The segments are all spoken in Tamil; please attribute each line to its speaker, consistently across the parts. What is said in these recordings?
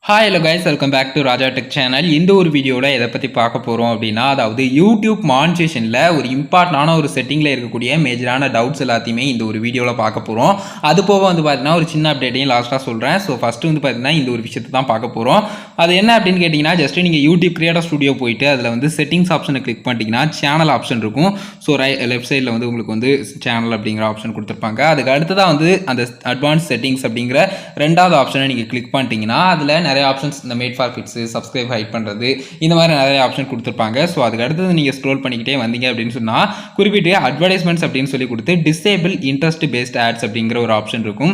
Speaker 1: Hi hello guys, welcome back to Raja tech channel. இந்த ஒரு வீடியோவில் எதை பற்றி பார்க்க போகிறோம் அப்படின்னா, அதாவது யூடியூப் மானிட்டேஷனில் ஒரு இம்பார்ட்டண்டான ஒரு செட்டிங்கில் இருக்கக்கூடிய மேஜரான டவுட்ஸ் எல்லாத்தையுமே இந்த ஒரு வீடியோவில் பார்க்க போகிறோம். அது போக வந்து பார்த்தீங்கன்னா ஒரு சின்ன அப்டேட்டையும் லாஸ்ட்டாக சொல்கிறேன். ஸோ ஃபஸ்ட்டு வந்து பார்த்தீங்கன்னா இந்த ஒரு விஷயத்தை தான் பார்க்க போகிறோம். அது என்ன அப்படின்னு கேட்டிங்கன்னா, ஜஸ்ட்டு நீங்கள் யூடியூப் கிரியேட்டர் ஸ்டுடியோ போயிட்டு அதில் வந்து செட்டிங்ஸ் ஆப்ஷனை கிளிக் பண்ணிட்டீங்கன்னா சேனல் ஆப்ஷன் இருக்கும். ஸோ லெஃப்ட் சைடில் வந்து உங்களுக்கு வந்து சேனல் அப்படிங்கிற ஆப்ஷன் கொடுத்துருப்பாங்க. அதுக்கு அடுத்ததாக வந்து அந்த அட்வான்ஸ் செட்டிங்ஸ் அப்படிங்கிற ரெண்டாவது ஆப்ஷனை நீங்கள் கிளிக் பண்ணிட்டீங்கன்னா அதில் நிறைய ஆப்ஷன்ஸ், இந்த made for kids, subscribe hide பண்ணுறது, இந்த மாதிரி நிறைய ஆப்ஷன் கொடுத்துருப்பாங்க. ஸோ அதுக்கு அடுத்தது நீங்கள் ஸ்க்ரோல் பண்ணிக்கிட்டே வந்தீங்க அப்படின்னு சொன்னால் குறிப்பிட்டு அட்வர்டைஸ்மெண்ட்ஸ் அப்படின்னு சொல்லி கொடுத்து டிசேபிள் இன்ட்ரெஸ்ட் பேஸ்ட் ஆட்ஸ் அப்படிங்கிற ஒரு ஆப்ஷன் இருக்கும்.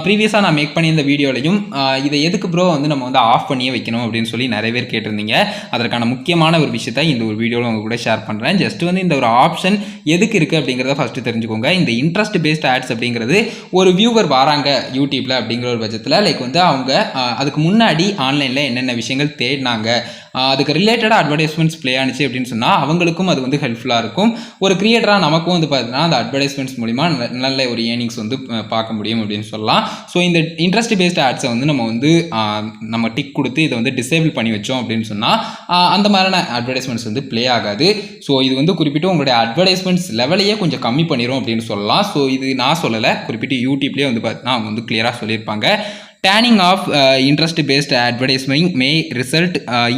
Speaker 1: ப்ரீவியஸாக நான் மேக் பண்ணி இந்த வீடியோலையும் இதை எதுக்கு ப்ரோ வந்து நம்ம வந்து ஆஃப் பண்ணியே வைக்கணும் அப்படின்னு சொல்லி நிறைய பேர் கேட்டிருந்தீங்க. அதற்கான முக்கியமான ஒரு விஷயத்தை இந்த ஒரு வீடியோவில் உங்க கூட ஷேர் பண்ணுறேன். ஜஸ்ட் வந்து இந்த ஒரு ஆப்ஷன் எதுக்கு இருக்குது அப்படிங்கிறத ஃபஸ்ட்டு தெரிஞ்சுக்கோங்க. இந்த இன்ட்ரெஸ்ட் பேஸ்ட் ஆட்ஸ் அப்படிங்கிறது ஒரு வியூவர் வராங்க யூடியூப்பில் அப்படிங்கிற ஒரு பட்சத்தில் லைக் வந்து அவங்க அதுக்கு முன்னாடி ஆன்லைனில் என்னென்ன விஷயங்கள் தேடினாங்க, அதுக்கு ரிலேட்டடாக அட்வர்டைஸ்மெண்ட்ஸ் ப்ளே ஆனிச்சு அப்படின்னு சொன்னால் அவங்களுக்கும் அது வந்து ஹெல்ப்ஃபுல்லாக இருக்கும். ஒரு கிரியேட்டராக நமக்கும் வந்து பார்த்தீங்கன்னா அந்த அட்வர்டைஸ்மெண்ட்ஸ் மூலிமா நல்ல ஒரு ஏர்னிங்ஸ் வந்து பார்க்க முடியும் அப்படின்னு சொல்லலாம். ஸோ இந்த இன்ட்ரெஸ்ட் பேஸ்ட் ஆட்ஸை வந்து நம்ம டிக் கொடுத்து இதை வந்து டிசேபிள் பண்ணி வச்சோம் அப்படின்னு சொன்னால் அந்த மாதிரியான அட்வர்டைஸ்மெண்ட்ஸ் வந்து ப்ளே ஆகாது. ஸோ இது வந்து குறிப்பிட்டு உங்களுடைய அட்வர்டைஸ்மெண்ட்ஸ் லெவலையே கொஞ்சம் கம்மி பண்ணிடும் அப்படின்னு சொல்லலாம். ஸோ இது நான் சொல்லலை, குறிப்பிட்டு யூடியூப்லேயே வந்து பார்த்தீங்கன்னா அவங்க வந்து கிளியராக சொல்லியிருப்பாங்க. Turning off interest-based advertising may result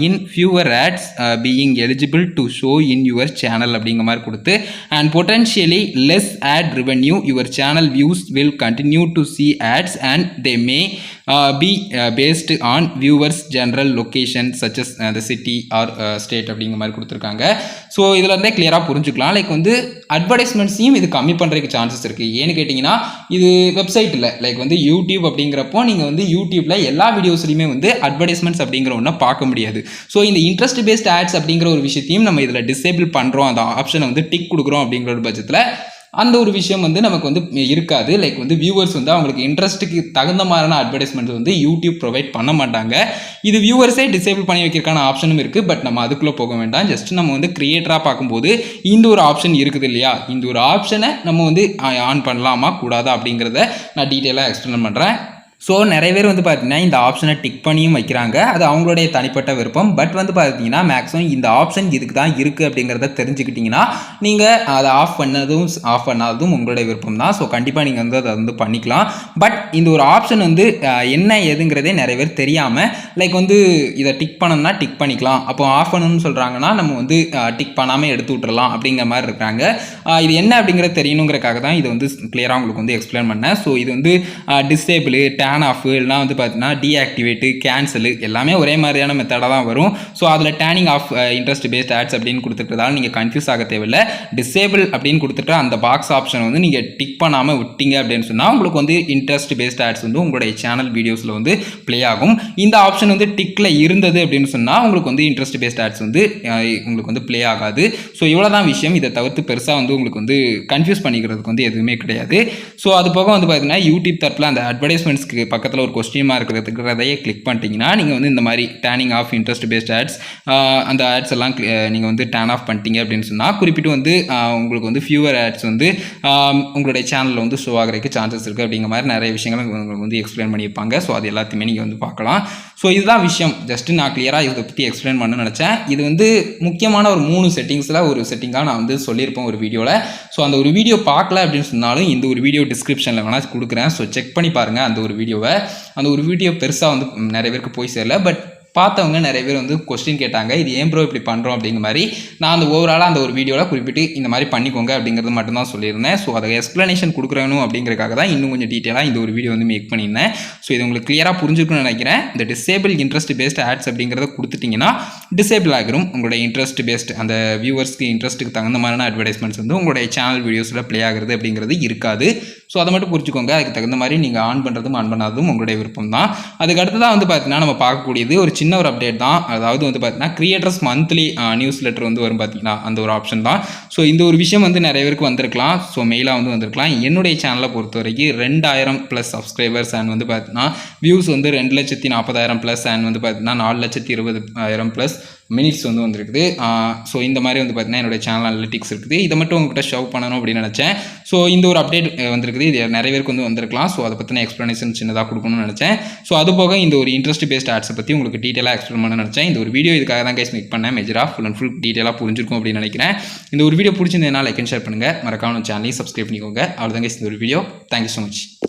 Speaker 1: in fewer ads being eligible to show in your channel அப்படிங்கிற மாதிரி கொடுத்து and potentially less ad revenue. Your channel views will continue to see ads and they may be based on viewers general location such as the city or state அப்படிங்கிற மாதிரி கொடுத்துருக்காங்க. ஸோ இதில் இருந்தே கிளியராக புரிஞ்சுக்கலாம். லைக் வந்து அட்வர்டைஸ்மெண்ட்ஸையும் இது கம்மி பண்ணுறதுக்கு சான்சஸ் இருக்குது. ஏன்னு கேட்டிங்கன்னா இது வெப்சைட் இல்லை, லைக் வந்து யூடியூப் அப்படிங்கிறப்போ நீங்கள் வந்து யூடியூப்ல எல்லா வீடியோஸ்லையுமே வந்து அட்வர்டைஸ்மெண்ட்ஸ் அப்படிங்கிற ஒன்றை பார்க்க முடியாது. ஸோ இந்த இன்ட்ரெஸ்ட் பேஸ்ட் ஆட்ஸ் அப்படிங்கிற ஒரு விஷயத்தையும் நம்ம இதில் டிசேபிள் பண்ணுறோம், அந்த ஆப்ஷனை வந்து டிக் கொடுக்குறோம் அப்படிங்கிற ஒரு பட்சத்தில் அந்த ஒரு விஷயம் வந்து நமக்கு வந்து இருக்காது. லைக் வந்து வியூவர்ஸ் வந்து அவங்களுக்கு இன்ட்ரெஸ்ட்டுக்கு தகுந்த மாதிரியான அட்வர்டைஸ்மெண்ட் வந்து யூடியூப் ப்ரொவைட் பண்ண மாட்டாங்க. இது வியூவர்ஸே டிசேபிள் பண்ணி வைக்கிறதுக்கான ஆப்ஷனும் இருக்குது. பட் நம்ம அதுக்குள்ளே போக வேண்டாம். ஜஸ்ட் நம்ம வந்து கிரியேட்டராக பார்க்கும்போது இந்த ஒரு ஆப்ஷன் இருக்குது இல்லையா, இந்த ஒரு ஆப்ஷனை நம்ம வந்து ஆன் பண்ணலாமா கூடாதா அப்படிங்கிறத நான் டீட்டெயிலாக எக்ஸ்பிளைன் பண்ணுறேன். ஸோ நிறைய பேர் வந்து பார்த்தீங்கன்னா இந்த ஆப்ஷனை டிக் பண்ணியும் வைக்கிறாங்க, அது அவங்களுடைய தனிப்பட்ட விருப்பம். பட் வந்து பார்த்தீங்கன்னா மேக்ஸிமம் இந்த ஆப்ஷன் இதுக்கு தான் இருக்குது அப்படிங்கிறத தெரிஞ்சுக்கிட்டிங்கன்னா நீங்கள் அதை ஆஃப் பண்ணாததும் உங்களுடைய விருப்பம் தான். ஸோ கண்டிப்பாக நீங்கள் வந்து அதை வந்து பண்ணிக்கலாம். பட் இந்த ஒரு ஆப்ஷன் வந்து என்ன ஏதுங்கிறதே நிறைய பேர் தெரியாமல் லைக் வந்து இதை டிக் பண்ணணும்னா டிக் பண்ணிக்கலாம், அப்போ ஆஃப் பண்ணணும்னு சொல்கிறாங்கன்னா நம்ம வந்து டிக் பண்ணாமல் எடுத்து விட்டுறலாம் அப்படிங்கிற மாதிரி இருக்காங்க. இது என்ன அப்படிங்கிறது தெரியணுங்கிறக்காக தான் இதை வந்து கிளியராக உங்களுக்கு வந்து எக்ஸ்பிளைன் பண்ணேன். ஸோ இது வந்து டிசேபிள், டேன் ஆஃப், இல்லைனா வந்து பார்த்தீங்கன்னா டீஆக்டிவேட்டு, கேன்சலு எல்லாமே ஒரே மாதிரியான மெத்தடாக தான் வரும். ஸோ அதில் turning off interest based ads அப்படின்னு கொடுத்துட்டதால நீங்கள் கன்ஃபியூஸ் ஆக தேவையில்லை. டிசேபிள் அப்படின்னு கொடுத்துட்டு அந்த பாக்ஸ் ஆப்ஷன் வந்து நீங்கள் டிக் பண்ணாமல் விட்டீங்க அப்படின்னு சொன்னால் உங்களுக்கு வந்து இன்ட்ரெஸ்ட் பேஸ்ட் ஆட்ஸ் வந்து உங்களுடைய சேனல் வீடியோஸில் வந்து ப்ளே ஆகும். இந்த ஆப்ஷன் வந்து டிக்கில் இருந்தது அப்படின்னு சொன்னால் உங்களுக்கு வந்து இன்ட்ரெஸ்ட் பேஸ்ட் ஆட்ஸ் வந்து உங்களுக்கு வந்து ப்ளே ஆகாது. ஸோ இவ்வளோ தான் விஷயம். இதை தவிர்த்து பெருசாக வந்து உங்களுக்கு வந்து கன்ஃபியூஸ் பண்ணிக்கிறதுக்கு வந்து எதுவுமே கிடையாது. ஸோ அது போக வந்து பார்த்தீங்கன்னா யூடியூப் தரப்பில் அந்த அட்வர்டைஸ்மெண்ட்ஸ்க்கு பக்கத்தில் ஒரு கொஸ்டின் மார்க் இருக்கிறதையே கிளிக் பண்ணிட்டீங்கன்னா நீங்கள் வந்து இந்த மாதிரி turning off interest based ads அந்த ஆட்ஸ் எல்லாம் நீங்கள் வந்து டேன் ஆஃப் பண்ணிட்டீங்க அப்படின்னு சொன்னால் குறிப்பிட்டு வந்து உங்களுக்கு வந்து ஃபியூவர் ஆட்ஸ் வந்து உங்களுடைய சேனலில் வந்து ஷோ ஆகிறதுக்கு சான்சஸ் இருக்குது அப்படிங்கிற மாதிரி நிறைய விஷயங்கள் உங்களுக்கு வந்து எக்ஸ்பிளைன் பண்ணியிருப்பாங்க. ஸோ அது எல்லாத்தையுமே நீங்கள் வந்து பார்க்கலாம். ஸோ இதுதான் விஷயம். ஜஸ்ட்டு நான் கிளியராக இதை பற்றி எக்ஸ்பிளைன் பண்ண நினச்சேன். இது வந்து முக்கியமான ஒரு 3 செட்டிங்ஸில் ஒரு செட்டிங்காக நான் வந்து சொல்லியிருப்பேன் ஒரு வீடியோவில். ஸோ அந்த ஒரு வீடியோ பார்க்கல அப்படின்னு சொன்னாலும் இந்த ஒரு வீடியோ டிஸ்கிரிப்ஷனில் வேணால் கொடுக்குறேன். ஸோ செக் பண்ணி பாருங்கள் அந்த ஒரு வீடியோவை. அந்த ஒரு வீடியோ பெருசாக வந்து நிறைய பேருக்கு போய் சேரல, பட் பார்த்தவங்க நிறைய பேர் வந்து கொஸ்டின் கேட்டாங்க, இது ஏன் ப்ரோ இப்படி பண்ணுறோம் அப்படிங்கிற மாதிரி. நான் அந்த ஓவராலாக அந்த ஒரு வீடியோவில் குறிப்பிட்டு இந்த மாதிரி பண்ணிக்கோங்க அப்படிங்கிறது மட்டும்தான் சொல்லியிருந்தேன். ஸோ அதை எக்ஸ்ப்ளனேஷன் கொடுக்குறணும் அப்படிங்கிறதுக்காக தான் இன்னும் கொஞ்சம் டீட்டெயிலாக இந்த ஒரு வீடியோ வந்து மேக் பண்ணியிருந்தேன். ஸோ இது உங்களுக்கு கிளியராக புரிஞ்சுக்கணும்னு நினைக்கிறேன். இந்த டிசேபிள் இன்ட்ரெஸ்ட் பேஸ்ட் ஆட்ஸ் அப்படிங்கிறத கொடுத்துட்டிங்கன்னா டிசேபிள் ஆகிரும். உங்களுடைய இன்ட்ரெஸ்ட் பேஸ்ட் அந்த வியூவர்ஸ்க்கு இன்ட்ரெஸ்ட்டுக்கு தகுந்த மாதிரியான அட்வர்டைஸ்மெண்ட்ஸ் வந்து உங்களுடைய சேனல் வீடியோஸில் ப்ளே ஆகிறது அப்படிங்கிறது இருக்காது. ஸோ அதை மட்டும் புரிஞ்சுக்கோங்க. அதுக்கு தகுந்த மாதிரி நீங்கள் ஆன் பண்ணுறதும் ஆன் பண்ணாததும் உங்களுடைய விருப்பம் தான். அதுக்கு அடுத்ததான் வந்து பார்த்தீங்கன்னா நம்ம பார்க்கக்கூடியது ஒரு சின்ன ஒரு அப்டேட் தான். அதாவது வந்து பார்த்தீங்கன்னா கிரியேட்டர்ஸ் மந்த்லி நியூஸ் லெட்டர் வந்து வரும் பார்த்தீங்கன்னா அந்த ஒரு ஆப்ஷன் தான். ஸோ இந்த ஒரு விஷயம் வந்து நிறைய பேருக்கு வந்திருக்கலாம். ஸோ மெயிலாக வந்து வந்திருக்கலாம். என்னுடைய சேனலை பொறுத்த வரைக்கும் 2000+ சப்ஸ்கிரைபர்ஸ் அண்ட் வந்து பார்த்தீங்கன்னா வியூஸ் வந்து 2,40,000+ அண்ட் வந்து பார்த்தீங்கன்னா 4,20,000+. மினிட்ஸ் வந்து வந்திருக்குது. ஸோ இந்த மாதிரி வந்து பார்த்தீங்கன்னா என்னோட சேனல் அனலிட்டிக்ஸ் இருக்குது. இதை மட்டும் உங்கள்கிட்ட ஷோ பண்ணணும் அப்படின்னு நினச்சேன். ஸோ இந்த ஒரு அப்டேட் வந்திருக்குது. இது நிறைய பேருக்கு வந்து வந்திருக்கலாம். ஸோ அதை பற்றின எக்ஸ்ப்ளனேஷன் சின்னதாக கொடுக்கணும்னு நினச்சேன். ஸோ அது போக இந்த ஒரு இன்ட்ரெஸ்ட் பேஸ்ட் ஆட்ஸை பற்றி உங்களுக்கு டீட்டெயிலாக எக்ஸ்பிளைன் பண்ண நினச்சேன். இந்த ஒரு வீடியோ இதுக்காக தான் கைஸ் மேக் பண்ணேன். மேஜராக ஃபுல் அண்ட் ஃபுல் டீட்டெயிலாக புரிஞ்சிருக்கும் அப்படின்னு நினைக்கிறேன். இந்த ஒரு வீடியோ பிடிச்சிருந்ததுனால லைக் அண்ட் ஷேர் பண்ணுங்கள். மறக்காம சேனலையும் சப்ஸ்கிரைப் பண்ணிக்கோங்க. அவ்வளோதான் கைஸ் இந்த ஒரு வீடியோ. Thank you so much.